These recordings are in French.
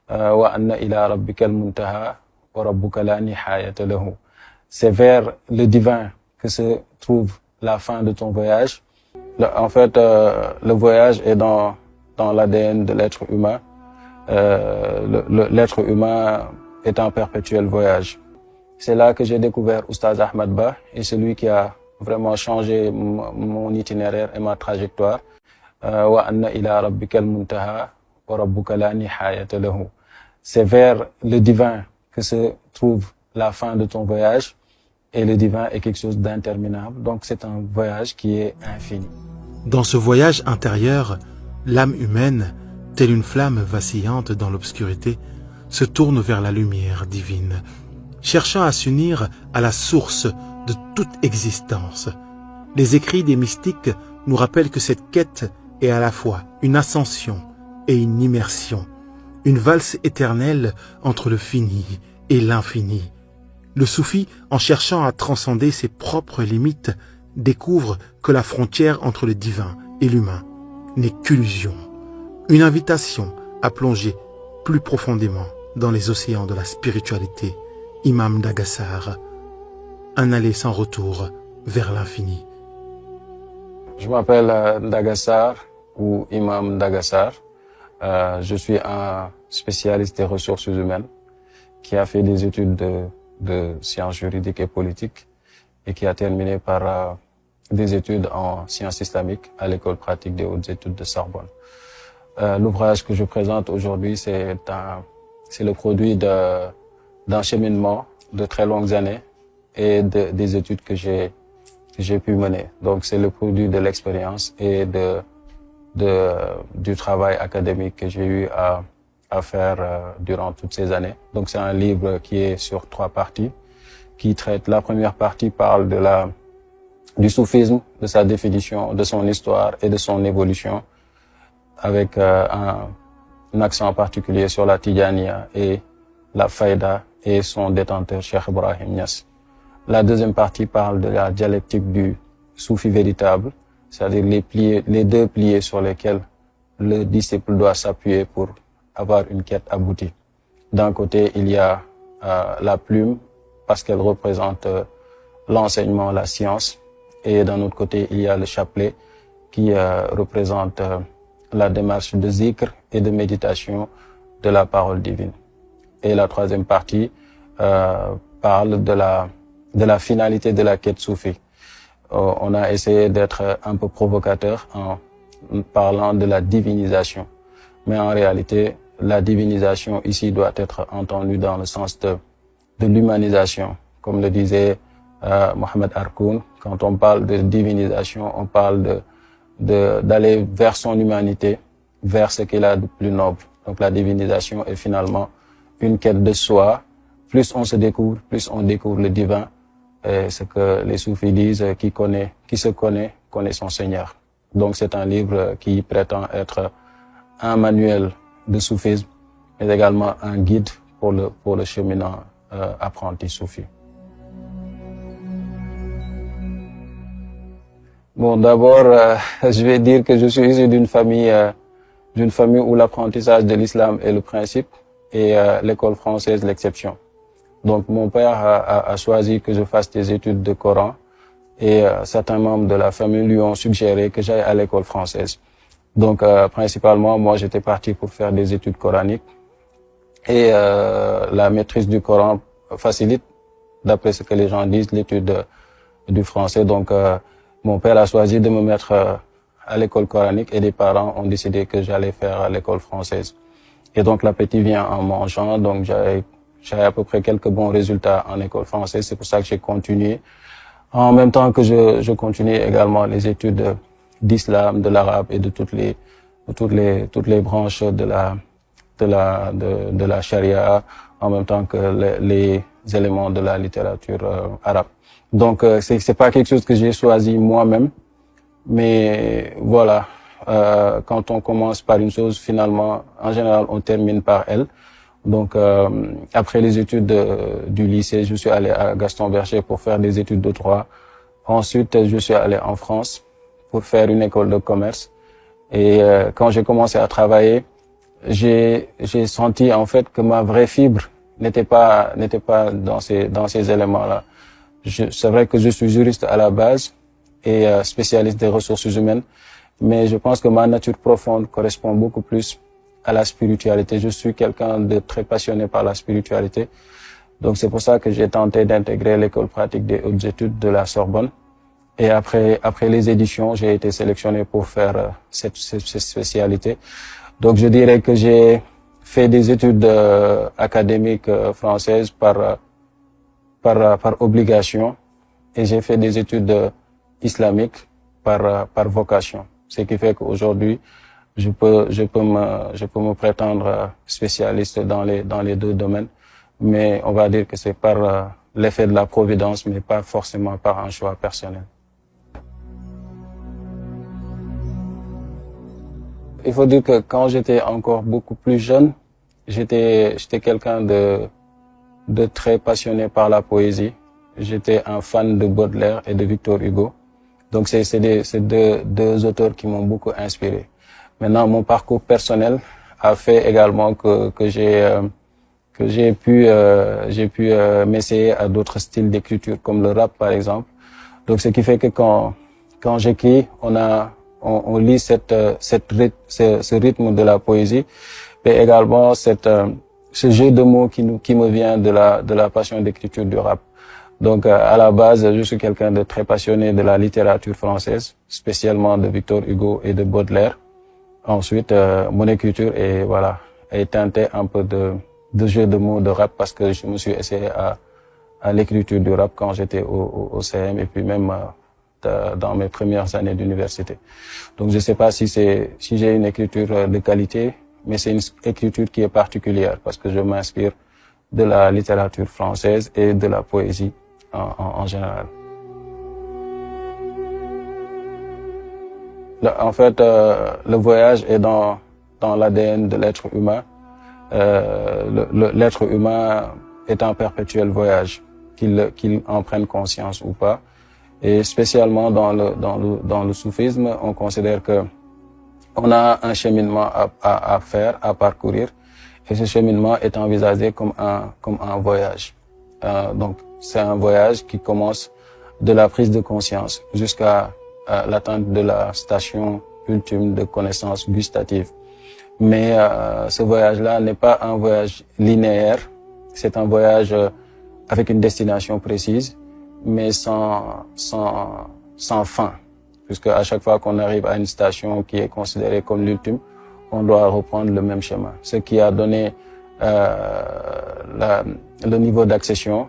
wa anna ila rabbikal muntaha wa rabbuka la nihayata lahu. C'est vers le divin que se trouve la fin de ton voyage. En fait, le voyage est dans l'ADN de l'être humain. L'être humain est en perpétuel voyage. C'est là que j'ai découvert Oustaz Ahmad Ba, et celui qui a vraiment changé mon itinéraire et ma trajectoire. Wa anna ila rabbikal muntaha wa rabbuka la nihayata lahu. C'est vers le divin que se trouve la fin de ton voyage, et le divin est quelque chose d'interminable. Donc c'est un voyage qui est infini. Dans ce voyage intérieur, l'âme humaine, telle une flamme vacillante dans l'obscurité, se tourne vers la lumière divine, cherchant à s'unir à la source de toute existence. Les écrits des mystiques nous rappellent que cette quête est à la fois une ascension et une immersion, une valse éternelle entre le fini et l'infini. Le soufi, en cherchant à transcender ses propres limites, découvre que la frontière entre le divin et l'humain n'est qu'illusion, une invitation à plonger plus profondément dans les océans de la spiritualité. Imam Dagassar, un aller sans retour vers l'infini. Je m'appelle Dagassar ou Imam Dagassar. Je suis un spécialiste des ressources humaines qui a fait des études de sciences juridiques et politiques et qui a terminé par des études en sciences islamiques à l'école pratique des hautes études de Sorbonne. L'ouvrage que je présente aujourd'hui, c'est le produit d'un cheminement de très longues années et des études que j'ai pu mener. Donc c'est le produit de l'expérience et du travail académique que j'ai eu à faire durant toutes ces années. Donc c'est un livre qui est sur 3 parties, qui traite. La première partie parle du soufisme, de sa définition, de son histoire et de son évolution, avec un accent particulier sur la Tidjaniya et la Faïda et son détenteur Cheikh Ibrahim Niass. La deuxième partie parle de la dialectique du soufi véritable, c'est-à-dire les 2 piliers sur lesquels le disciple doit s'appuyer pour avoir une quête aboutie. D'un côté, il y a la plume, parce qu'elle représente l'enseignement, la science, et d'un autre côté, il y a le chapelet qui représente la démarche de zikr et de méditation de la parole divine. Et la troisième partie parle de la finalité de la quête soufie. On a essayé d'être un peu provocateur en parlant de la divinisation. Mais en réalité, la divinisation ici doit être entendue dans le sens de l'humanisation. Comme le disait Mohamed Harkoun, quand on parle de divinisation, on parle d'aller vers son humanité, vers ce qu'il a de plus noble. Donc la divinisation est finalement une quête de soi. Plus on se découvre, plus on découvre le divin. Et ce que les soufis disent, qui se connaît son Seigneur. Donc c'est un livre qui prétend être un manuel de soufisme, mais également un guide pour le cheminant apprenti soufi. Bon, d'abord, je vais dire que je suis issu d'une famille où l'apprentissage de l'islam est le principe et l'école française l'exception. Donc mon père a choisi que je fasse des études de Coran et certains membres de la famille lui ont suggéré que j'aille à l'école française. Donc principalement, moi j'étais parti pour faire des études coraniques et la maîtrise du Coran facilite, d'après ce que les gens disent, l'étude du français. Donc mon père a choisi de me mettre à l'école coranique et les parents ont décidé que j'allais faire l'école française. Et donc l'appétit vient en mangeant, donc j'avais à peu près quelques bons résultats en école française, c'est pour ça que j'ai continué. En même temps que je continue également les études d'islam, de l'arabe et de toutes les branches de la charia, en même temps que les éléments de la littérature arabe. Donc c'est pas quelque chose que j'ai choisi moi-même, mais voilà, quand on commence par une chose, finalement, en général, on termine par elle. Donc après les études du lycée, je suis allé à Gaston Berger pour faire des études de droit. Ensuite, je suis allé en France pour faire une école de commerce. Et quand j'ai commencé à travailler, j'ai senti en fait que ma vraie fibre n'était pas dans ces éléments-là. C'est vrai que je suis juriste à la base et spécialiste des ressources humaines, mais je pense que ma nature profonde correspond beaucoup plus à la spiritualité. Je suis quelqu'un de très passionné par la spiritualité. Donc c'est pour ça que j'ai tenté d'intégrer l'école pratique des hautes études de la Sorbonne. Et après les éditions, j'ai été sélectionné pour faire cette spécialité. Donc je dirais que j'ai fait des études académiques françaises par obligation, et j'ai fait des études islamiques par vocation. Ce qui fait qu'aujourd'hui, je peux me prétendre spécialiste dans les deux domaines, mais on va dire que c'est par l'effet de la providence, mais pas forcément par un choix personnel. Il faut dire que quand j'étais encore beaucoup plus jeune, j'étais quelqu'un de très passionné par la poésie. J'étais un fan de Baudelaire et de Victor Hugo. Donc c'est deux auteurs qui m'ont beaucoup inspiré. Maintenant, mon parcours personnel a fait également que j'ai pu m'essayer à d'autres styles d'écriture comme le rap par exemple. Donc ce qui fait que quand j'écris, on lit ce rythme de la poésie, mais également ce jeu de mots qui me vient de la passion d'écriture du rap. Donc à la base, je suis quelqu'un de très passionné de la littérature française, spécialement de Victor Hugo et de Baudelaire. Ensuite, mon écriture est teintée un peu de jeu de mots de rap parce que je me suis essayé à l'écriture du rap quand j'étais au CM et puis même dans mes premières années d'université. Donc je ne sais pas si j'ai une écriture de qualité, mais c'est une écriture qui est particulière parce que je m'inspire de la littérature française et de la poésie en général. En fait, le voyage est dans l'ADN de l'être humain. L'être humain est en perpétuel voyage, qu'il en prenne conscience ou pas. Et spécialement dans le soufisme, on considère que on a un cheminement à faire, à parcourir, et ce cheminement est envisagé comme un voyage. Donc c'est un voyage qui commence de la prise de conscience jusqu'à l'atteinte de la station ultime de connaissance gustative. Mais ce voyage-là n'est pas un voyage linéaire, c'est un voyage avec une destination précise, mais sans fin, puisque à chaque fois qu'on arrive à une station qui est considérée comme l'ultime, on doit reprendre le même chemin. Ce qui a donné le niveau d'accession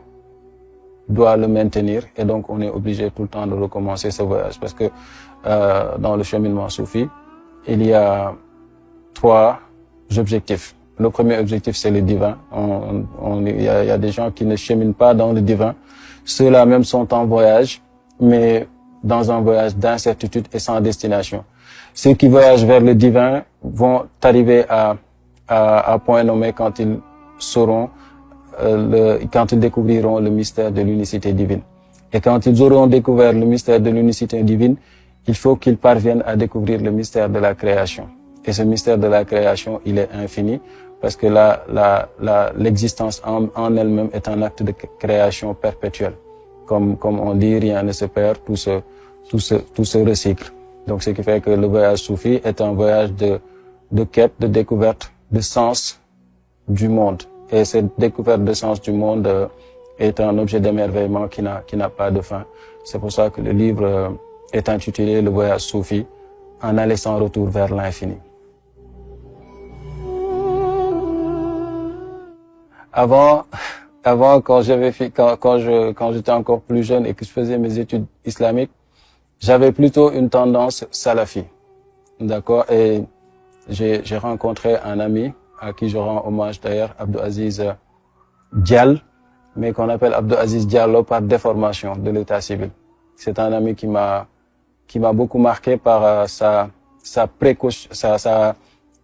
doit le maintenir, et donc on est obligé tout le temps de recommencer ce voyage, parce que dans le cheminement soufi, il y a 3 objectifs. Le premier objectif, c'est le divin. Il y a des gens qui ne cheminent pas dans le divin. Ceux-là même sont en voyage, mais dans un voyage d'incertitude et sans destination. Ceux qui voyagent vers le divin vont arriver à point nommé quand ils sauront, quand ils découvriront le mystère de l'unicité divine. Et quand ils auront découvert le mystère de l'unicité divine, il faut qu'ils parviennent à découvrir le mystère de la création. Et ce mystère de la création, il est infini, parce que l'existence en elle-même est un acte de création perpétuelle. Comme on dit, rien ne se perd, tout se recycle. Donc ce qui fait que le voyage soufi est un voyage de quête, de découverte, de sens du monde. Et cette découverte de sens du monde est un objet d'émerveillement qui n'a pas de fin. C'est pour ça que le livre est intitulé Le voyage soufi, un aller sans retour vers l'infini. Avant, quand j'étais encore plus jeune et que je faisais mes études islamiques, j'avais plutôt une tendance salafi. D'accord? Et j'ai rencontré un ami à qui je rends hommage d'ailleurs, Abdou Aziz Dial, mais qu'on appelle Abdou Aziz Diallo par déformation de l'état civil. C'est un ami qui m'a beaucoup marqué par sa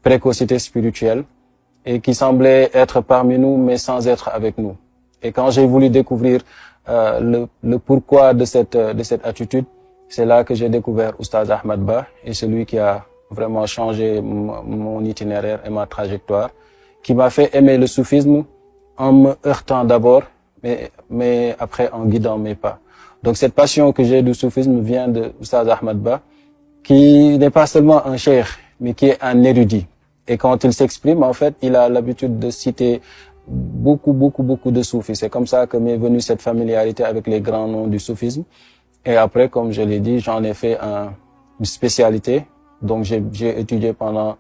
précocité spirituelle, et qui semblait être parmi nous, mais sans être avec nous. Et quand j'ai voulu découvrir le pourquoi de cette attitude, c'est là que j'ai découvert Oustaz Ahmad Ba, et celui qui a vraiment changé mon itinéraire et ma trajectoire, qui m'a fait aimer le soufisme en me heurtant d'abord, mais après en guidant mes pas. Donc cette passion que j'ai du soufisme vient de Oustaz Ahmad Ba, qui n'est pas seulement un cheikh, mais qui est un érudit. Et quand il s'exprime, en fait, il a l'habitude de citer beaucoup de soufis. C'est comme ça que m'est venue cette familiarité avec les grands noms du soufisme. Et après, comme je l'ai dit, j'en ai fait une spécialité. Donc j'ai étudié pendant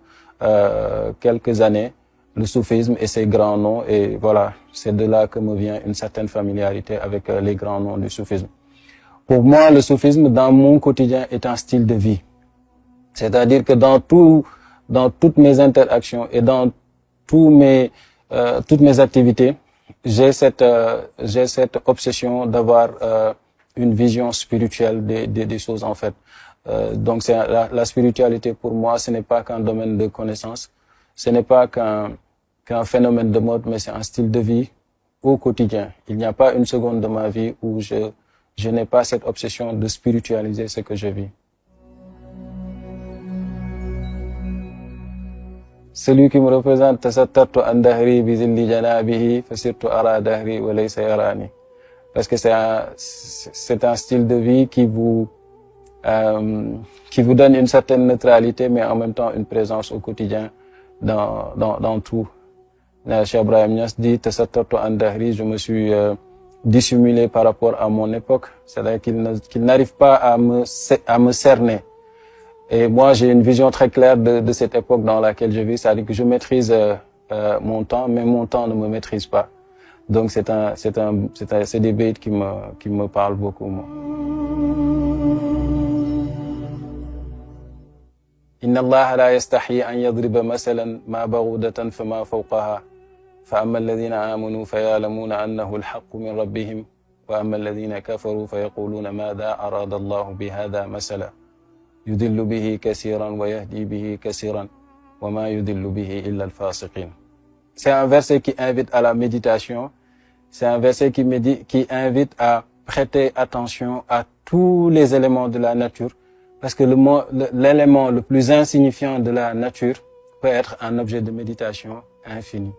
quelques années le soufisme et ses grands noms. Et voilà, c'est de là que me vient une certaine familiarité avec les grands noms du soufisme. Pour moi, le soufisme, dans mon quotidien, est un style de vie. C'est-à-dire que dans toutes mes interactions et dans toutes mes activités, j'ai cette obsession d'avoir une vision spirituelle des choses, en fait. Donc c'est la spiritualité, pour moi, ce n'est pas qu'un domaine de connaissance, ce n'est pas qu'un phénomène de mode, mais c'est un style de vie au quotidien. Il n'y a pas une seconde de ma vie où je n'ai pas cette obsession de spiritualiser ce que je vis. Celui qui me représente, tasattartu an dahri bi zilli janabihi fasirtu ara dahri wa laysa yarani. Parce que c'est un style de vie qui vous donne une certaine neutralité, mais en même temps une présence au quotidien dans tout. Cheikh Ibrahim Niass dit tasattartu an dahri, je me suis dissimulé par rapport à mon époque, c'est-à-dire qu'il n'arrive pas à me cerner. Et moi, j'ai une vision très claire de cette époque dans laquelle je vis, c'est-à-dire que je maîtrise mon temps, mais mon temps ne me maîtrise pas. Donc c'est des bêtes qui me parlent beaucoup, moi. Inna Allah la yastahi an yadriba masalan ma baghudatan fama fawqaha fa amma alladhina amanu fayalamuna annahu al-haqqu min rabbihim wa amma alladhina kafaru fayaquluna madha arada Allah bihadha masala yudillu bihi kaseeran wa yahdi bihi kaseeran wa ma yudillu bihi illa al-fasiqin. C'est un verset qui invite à la méditation, c'est un verset qui invite à prêter attention à tous les éléments de la nature, parce que l'élément le plus insignifiant de la nature peut être un objet de méditation infini.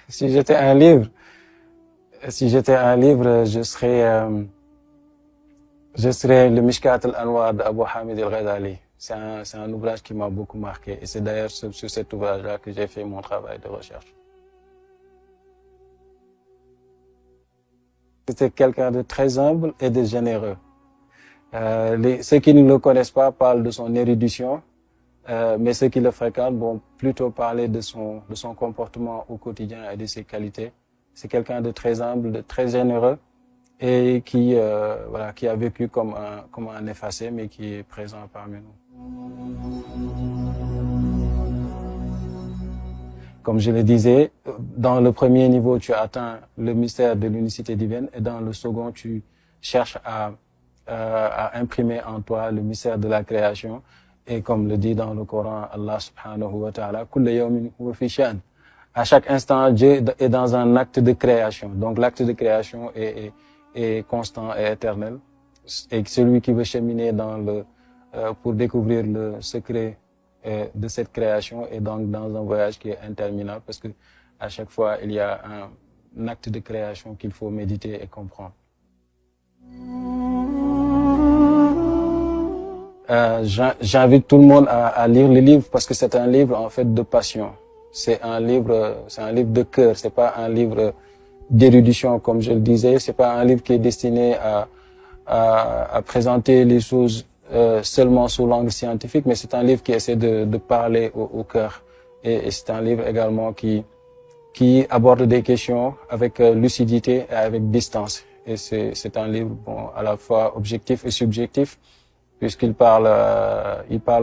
Si j'étais un livre, je serais le Mishkat al-Anwar d'Abu Hamid al-Ghazali. C'est un ouvrage qui m'a beaucoup marqué, et c'est d'ailleurs sur cet ouvrage-là que j'ai fait mon travail de recherche. C'était quelqu'un de très humble et de généreux. Ceux qui ne le connaissent pas parlent de son érudition, mais ceux qui le fréquentent vont plutôt parler de son comportement au quotidien et de ses qualités. C'est quelqu'un de très humble, de très généreux, et qui a vécu comme un effacé, mais qui est présent parmi nous. Comme je le disais, dans le premier niveau, tu atteins le mystère de l'unicité divine, et dans le second, tu cherches à imprimer en toi le mystère de la création. Et comme le dit dans le Coran, Allah subhanahu wa ta'ala, Kulla yawmin huwa fi sha'n. À chaque instant, Dieu est dans un acte de création. Donc l'acte de création est constant et éternel. Et celui qui veut cheminer pour découvrir le secret de cette création est donc dans un voyage qui est interminable, parce que à chaque fois, il y a un acte de création qu'il faut méditer et comprendre. J'invite tout le monde à lire le livre, parce que c'est un livre en fait de passion. C'est un livre de cœur. C'est pas un livre d'érudition, comme je le disais. C'est pas un livre qui est destiné à présenter les choses seulement sous l'angle scientifique, mais c'est un livre qui essaie de parler au cœur. Et c'est un livre également qui aborde des questions avec lucidité et avec distance. Et c'est un livre à la fois objectif et subjectif, puisqu'il parle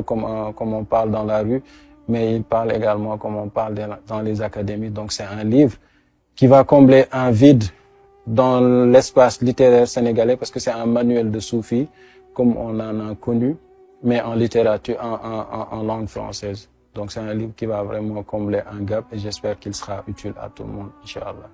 comme on parle dans la rue, mais il parle également comme on parle dans les académies. Donc c'est un livre qui va combler un vide dans l'espace littéraire sénégalais, parce que c'est un manuel de soufi, comme on en a connu, mais en littérature, en langue française. Donc c'est un livre qui va vraiment combler un gap, et j'espère qu'il sera utile à tout le monde, Inch'Allah.